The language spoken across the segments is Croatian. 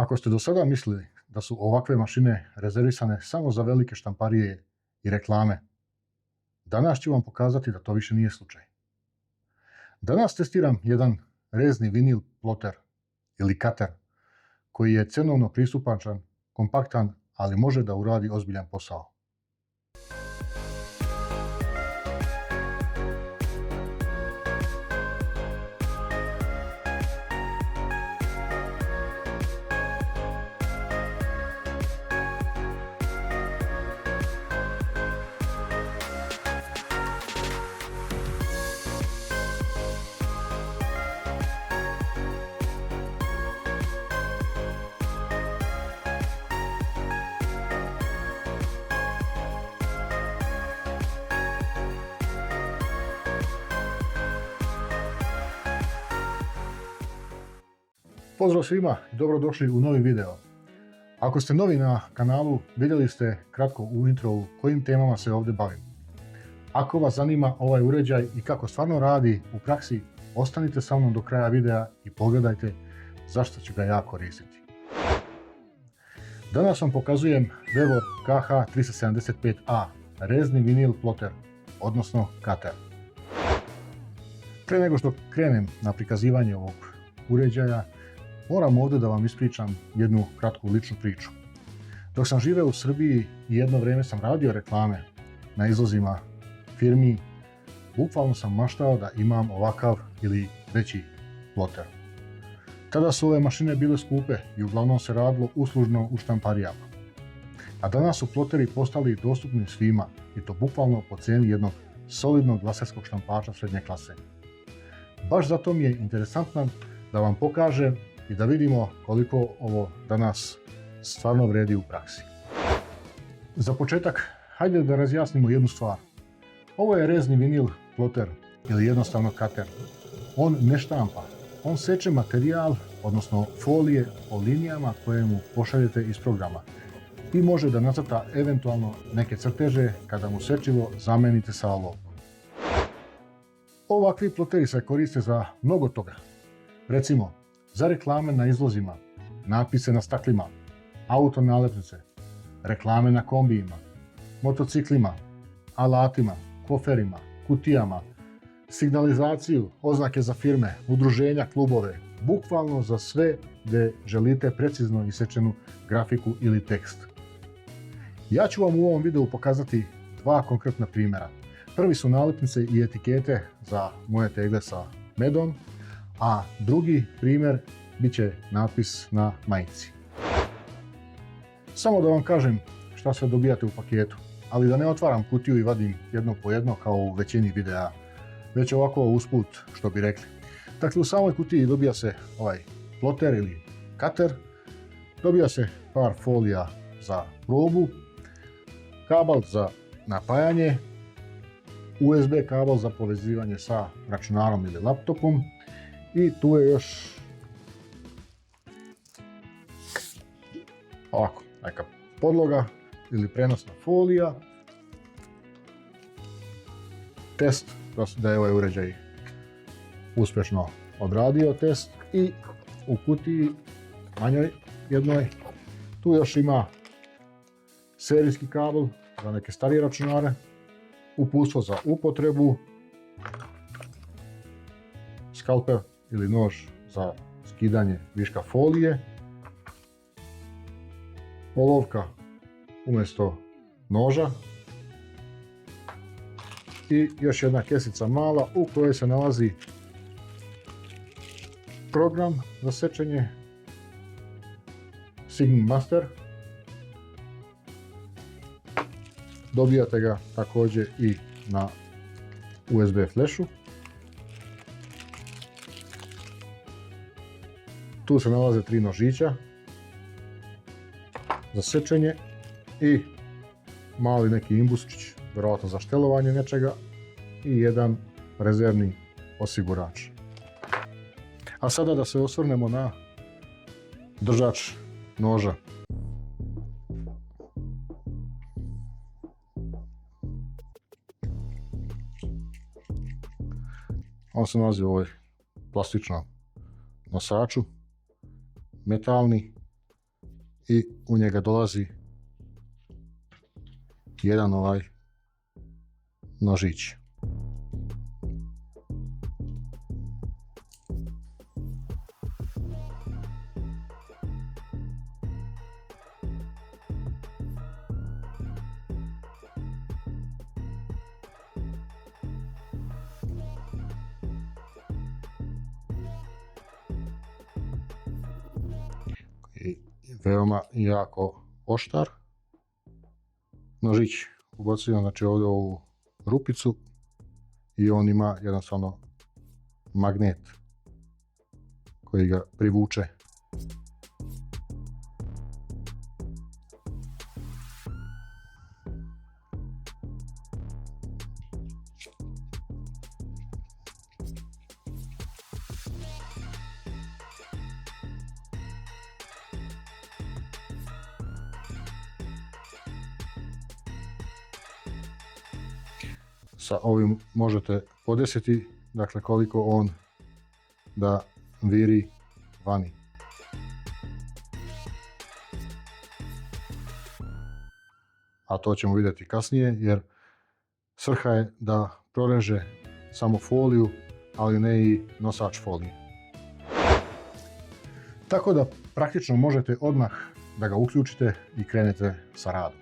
Ako ste do sada mislili da su ovakve mašine rezervisane samo za velike štamparije i reklame, danas ću vam pokazati da to više nije slučaj. Danas testiram jedan rezni vinil ploter ili cutter koji je cenovno pristupačan, kompaktan, ali može da uradi ozbiljan posao. Pozdrav svima i dobrodošli u novi video. Ako ste novi na kanalu, vidjeli ste kratko u introvu kojim temama se ovdje bavim. Ako vas zanima ovaj uređaj i kako stvarno radi u praksi, ostanite sa mnom do kraja videa i pogledajte zašto ću ga ja koristiti. Danas vam pokazujem Vevor KH375A, rezni vinil ploter, odnosno cutter. Pre nego što krenem na prikazivanje ovog uređaja, moram ovdje da vam ispričam jednu kratku ličnu priču. Dok sam živeo u Srbiji i jedno vrijeme sam radio reklame na izlozima firmi, bukvalno sam maštao da imam ovakav ili veći ploter. Tada su ove mašine bile skupe i uglavnom se radilo uslužno u štamparijama. A danas su ploteri postali dostupni svima i to bukvalno po cijeni jednog solidnog laserskog štampača srednje klase. Baš zato mi je interesantno da vam pokažem i da vidimo koliko ovo danas stvarno vredi u praksi. Za početak, hajde da razjasnimo jednu stvar. Ovo je rezni vinil ploter ili jednostavno cutter. On ne štampa, on seče materijal, odnosno folije po linijama koje mu pošaljete iz programa i može da nacrta eventualno neke crteže kada mu sečivo zamenite sa olovkom. Ovakvi ploteri se koriste za mnogo toga. Recimo, za reklame na izlozima, napise na staklima, auto nalepnice, reklame na kombijima, motociklima, alatima, koferima, kutijama, signalizaciju, oznake za firme, udruženja, klubove, bukvalno za sve gdje želite precizno isečenu grafiku ili tekst. Ja ću vam u ovom videu pokazati dva konkretna primjera. Prvi su nalepnice i etikete za moje tegle sa medom, a drugi primjer bit će natpis na majici. Samo da vam kažem šta sve dobijate u paketu, ali da ne otvaram kutiju i vadim jedno po jedno kao u većini videa, već ovako usput što bi rekli. Dakle, u samoj kutiji dobija se ovaj ploter ili cutter, dobija se par folija za probu, kabel za napajanje, USB kabel za povezivanje sa računarom ili laptopom i tu je još ovako neka podloga ili prenosna folija, test da je ovaj uređaj uspješno odradio test i u kutiji manjoj jednoj tu još ima serijski kabel za neke starije računare, uputstvo za upotrebu, skalpel ili nož za skidanje viška folije, olovka umjesto noža i još jedna kesica mala u kojoj se nalazi program za sečenje Signum Master. Dobijate ga također i na USB flashu. Tu se nalaze 3 nožića za sečenje i mali neki imbusčić, vjerojatno za štelovanje nečega i jedan rezervni osigurač. A sada da se osvrnemo na držač noža. On se nalazi u ovoj plastičnom nosaču, metalni, i u njega dolazi jedan nožić. I veoma jako oštar nožić. Ubacujem znači ovdje ovu rupicu i on ima jednostavno magnet koji ga privuče. Sa ovim možete podesiti, dakle koliko on da viri vani. A to ćemo vidjeti kasnije, jer svrha je da proreže samo foliju, ali ne i nosač folije. Tako da praktično možete odmah da ga uključite i krenete sa radom.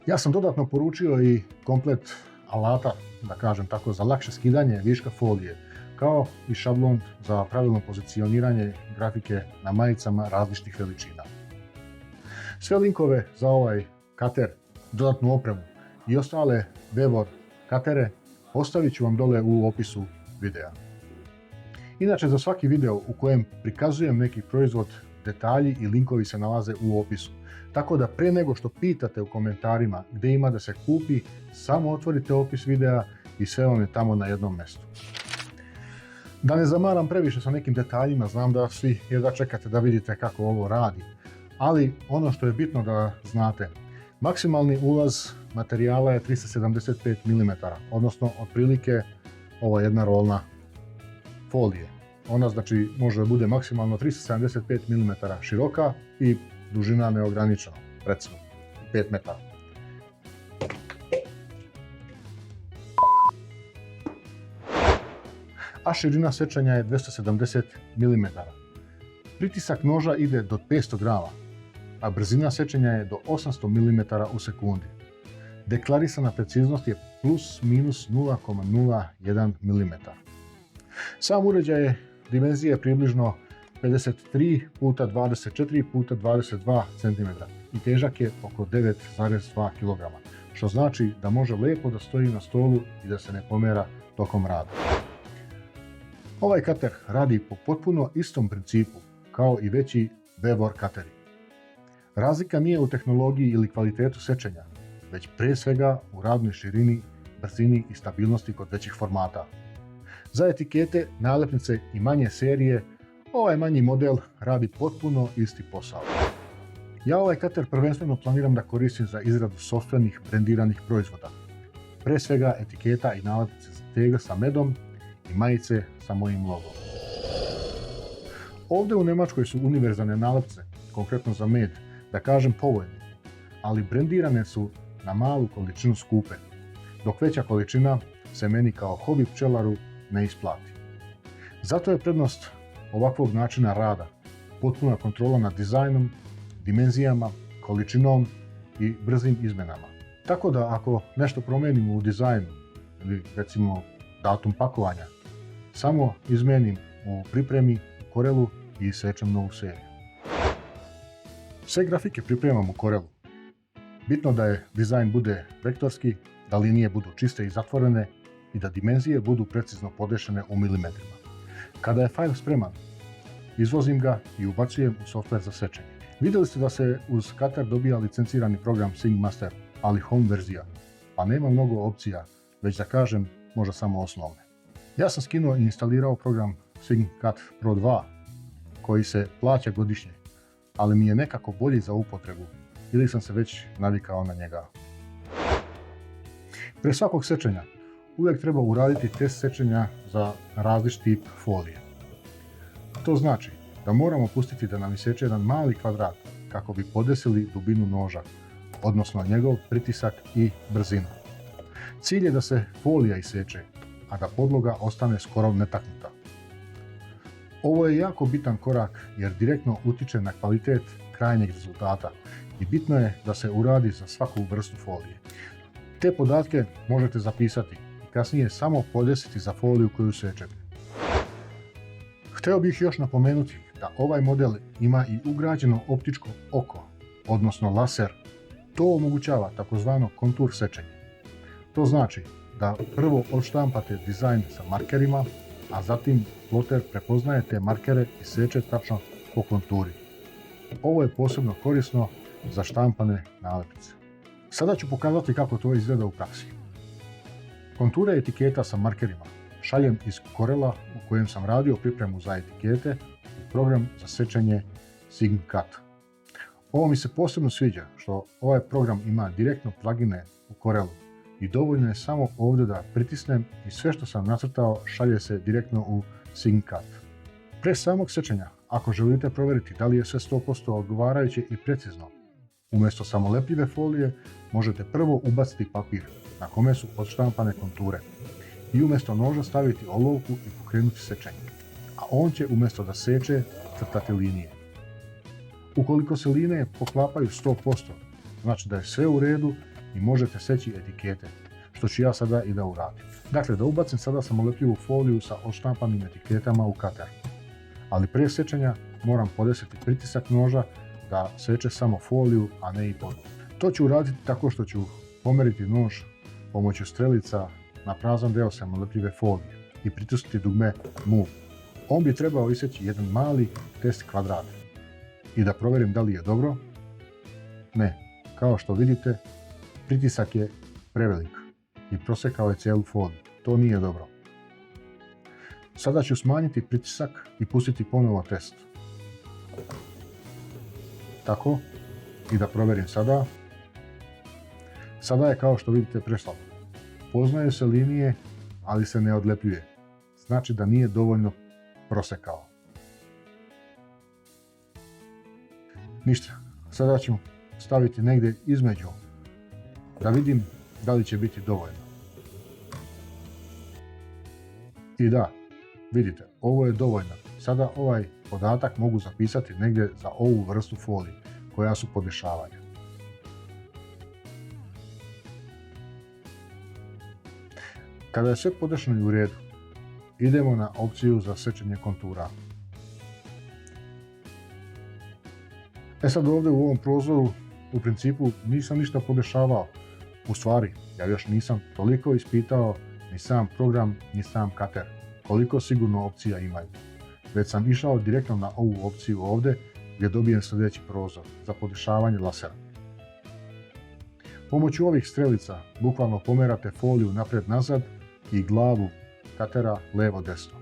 Ja sam dodatno poručio i komplet alata, da kažem tako, za lakše skidanje viška folije, kao i šablon za pravilno pozicioniranje grafike na majicama različitih veličina. Sve linkove za ovaj kater, dodatnu opremu i ostale Vevor katere ostavit ću vam dole u opisu videa. Inače, za svaki video u kojem prikazujem neki proizvod, detalji i linkovi se nalaze u opisu. Tako da pre nego što pitate u komentarima gdje ima da se kupi, samo otvorite opis videa i sve vam je tamo na jednom mjestu. Da ne zamaram previše sa nekim detaljima, znam da svi jedva čekate da vidite kako ovo radi. Ali ono što je bitno da znate, maksimalni ulaz materijala je 375 mm, odnosno otprilike ova jedna rolna folije. Ona znači može da bude maksimalno 375 mm široka i dužina neograničena, recimo 5 metara. A širina sečenja je 270 mm. Pritisak noža ide do 500 grama, a brzina sečenja je do 800 mm u sekundi. Deklarisana preciznost je plus minus 0,01 mm. Sam uređaj je dimenzije približno 53 x 24 x 22 cm i težak je oko 9,2 kg, što znači da može lijepo da stoji na stolu i da se ne pomera tokom rada. Ovaj kater radi po potpuno istom principu kao i veći Vevor kateri. Razlika nije u tehnologiji ili kvalitetu sečenja, već prije svega u radnoj širini, brzini i stabilnosti kod većih formata. Za etikete, nalepnice i manje serije, ovaj manji model radi potpuno isti posao. Ja ovaj kater prvenstveno planiram da koristim za izradu sopstvenih brendiranih proizvoda. Pre svega etiketa i nalepnice za tegl sa medom i majice sa mojim logom. Ovdje u Njemačkoj su univerzalne nalepnice, konkretno za med, da kažem povoljne, ali brendirane su na malu količinu skupe, dok veća količina se meni kao hobi pčelaru ne isplati. Zato je prednost ovakvog načina rada potpuna kontrola nad dizajnom, dimenzijama, količinom i brzim izmenama. Tako da ako nešto promijenim u dizajnu ili recimo datum pakovanja, samo izmenim u pripremi, u Corelu i sečem novu seriju. Sve grafike pripremam u Corelu. Bitno da je dizajn bude vektorski, da linije budu čiste i zatvorene i da dimenzije budu precizno podešene u milimetrima. Kada je fajl spreman, izvozim ga i ubacujem u software za sečenje. Vidjeli ste da se uz kater dobija licencirani program SIGMaster, ali home verzija, pa nema mnogo opcija, već da kažem možda samo osnovne. Ja sam skinuo i instalirao program SIGCAT Pro 2 koji se plaća godišnje, ali mi je nekako bolji za upotrebu ili sam se već navikao na njega. Pre svakog sečenja uvijek treba uraditi test sečenja za različit tip folije. To znači da moramo pustiti da nam iseče jedan mali kvadrat kako bi podesili dubinu noža, odnosno njegov pritisak i brzinu. Cilj je da se folija iseče, a da podloga ostane skoro netaknuta. Ovo je jako bitan korak jer direktno utiče na kvalitet krajnjeg rezultata i bitno je da se uradi za svaku vrstu folije. Te podatke možete zapisati i kasnije samo podesiti za foliju koju sečete. Htio bih još napomenuti da ovaj model ima i ugrađeno optičko oko, odnosno laser. To omogućava takozvano kontur sečenje. To znači da prvo odštampate dizajn sa markerima, a zatim ploter prepoznaje te markere i seče tačno po konturi. Ovo je posebno korisno za štampane nalepnice. Sada ću pokazati kako to izgleda u praksi. Konture etiketa sa markerima šaljem iz Corela u kojem sam radio pripremu za etikete u program za sečenje SigmCut. Ovo mi se posebno sviđa što ovaj program ima direktno plugine u Corelu i dovoljno je samo ovdje da pritisnem i sve što sam nacrtao šalje se direktno u SigmCut. Pre samog sečenja, ako želite provjeriti da li je sve 100% odgovarajuće i precizno, umjesto samolepljive folije možete prvo ubaciti papir na kome su odštampane konture i umjesto noža staviti olovku i pokrenuti sečenje, a on će umjesto da seče crtati linije. Ukoliko se linije poklapaju 100%, znači da je sve u redu i možete seći etikete, što ću ja sada i da uradim. Dakle, da ubacim sada samolepljivu foliju sa odštampanim etiketama u cutter, ali prije sečenja moram podesiti pritisak noža da seče samo foliju, a ne i podlogu. To ću uraditi tako što ću pomeriti nož pomoću strelica na prazan deo samolepljive folije i pritisnuti dugme Move. On bi trebao iseći jedan mali test kvadrat. I da provjerim da li je dobro. Ne, kao što vidite, pritisak je prevelik i prosekao je cijelu foliju. To nije dobro. Sada ću smanjiti pritisak i pustiti ponovo test. Tako, i da provjerim sada. Sada je kao što vidite preslabo. Poznaju se linije, ali se ne odlepljuje. Znači da nije dovoljno prosekao. Ništa, sada ću staviti negdje između da vidim da li će biti dovoljno. I da, vidite, ovo je dovoljno. Sada ovaj podatak mogu zapisati negdje za ovu vrstu folije koja su podešavanja. Kada je sve podešeno i u redu, idemo na opciju za sečenje kontura. Sad ovdje u ovom prozoru u principu nisam ništa podešavao. U stvari, ja još nisam toliko ispitao ni sam program ni sam cutter, koliko sigurno opcija imaju. Već sam išao direktno na ovu opciju ovdje gdje dobijem sljedeći prozor za podešavanje lasera. Pomoću ovih strelica bukvalno pomerate foliju naprijed-nazad i glavu cuttera levo-desno.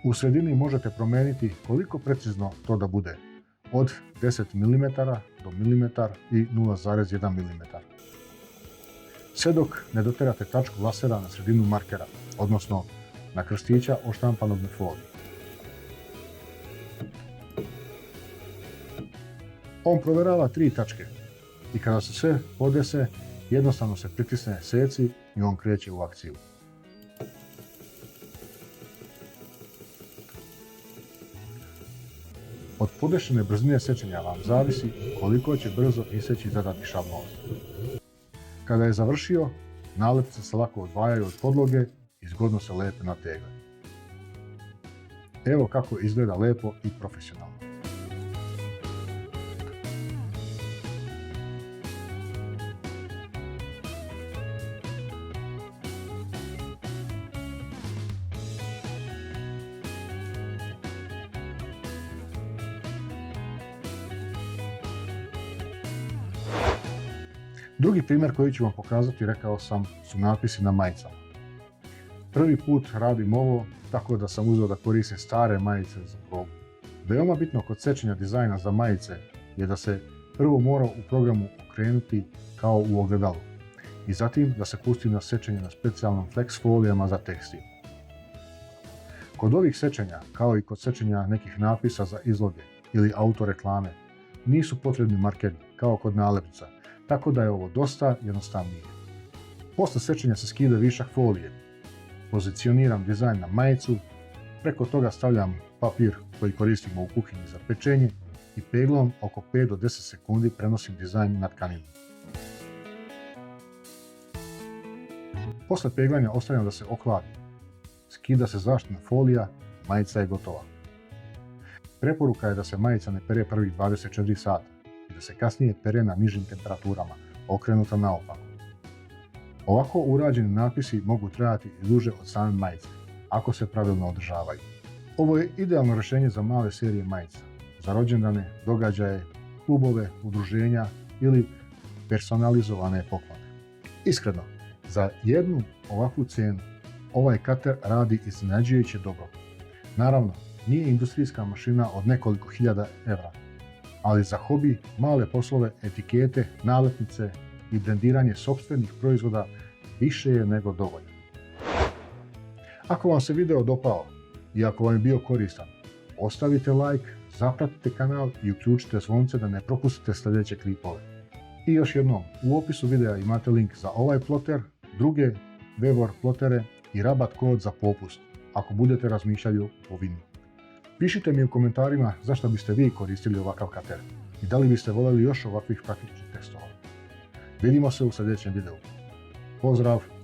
U sredini možete promijeniti koliko precizno to da bude, od 10 mm do milimetar i 0,1 mm. Sve dok ne doterate tačku lasera na sredinu markera, odnosno na krstića odštampanog na foliji. On provjerava 3 tačke i kada se sve podese, jednostavno se pritisne seci i on kreće u akciju. Od podešene brzine sečenja vam zavisi koliko će brzo iseći zadani šablon. Kada je završio, nalepnice se lako odvajaju od podloge i zgodno se lepe na tegle. Evo kako izgleda lepo i profesionalno. Drugi primjer koji ću vam pokazati, rekao sam, su natpisi na majicama. Prvi put radim ovo tako da sam uzeo da koristim stare majice za probu. Veoma bitno kod sečenja dizajna za majice je da se prvo mora u programu okrenuti kao u ogledalu i zatim da se pusti na sečenje na specijalnom flex folijama za tekstil. Kod ovih sečenja, kao i kod sečenja nekih natpisa za izloge ili autoreklame, nisu potrebni markeri kao kod nalepnica, tako da je ovo dosta jednostavnije. Posle sečenja se skida višak folije. Pozicioniram dizajn na majicu, preko toga stavljam papir koji koristimo u kuhinji za pečenje i peglom oko 5 do 10 sekundi prenosim dizajn na tkaninu. Posle peglanja ostavljam da se ohladi. Skida se zaštitna folija, majica je gotova. Preporuka je da se majica ne pere prvih 24 sata i da se kasnije pere na nižim temperaturama, okrenuta naopako. Ovako urađeni natpisi mogu trajati i duže od same majice, ako se pravilno održavaju. Ovo je idealno rješenje za male serije majica, za rođendane, događaje, klubove, udruženja ili personalizovane poklone. Iskreno, za jednu ovakvu cijenu ovaj kater radi iznenađujuće dobro. Naravno, nije industrijska mašina od nekoliko hiljada evra, ali za hobi, male poslove, etikete, nalepnice i brendiranje sopstvenih proizvoda više je nego dovoljno. Ako vam se video dopao i ako vam je bio koristan, ostavite like, zapratite kanal i uključite zvonce da ne propustite sljedeće klipove. I još jednom, u opisu videa imate link za ovaj ploter, druge Vevor plotere i rabat kod za popust, ako budete razmišljali o kupovini. Pišite mi u komentarima zašto biste vi koristili ovakav kater i da li biste voljeli još ovakvih praktičnih testova. Vidimo se u sljedećem videu. Pozdrav!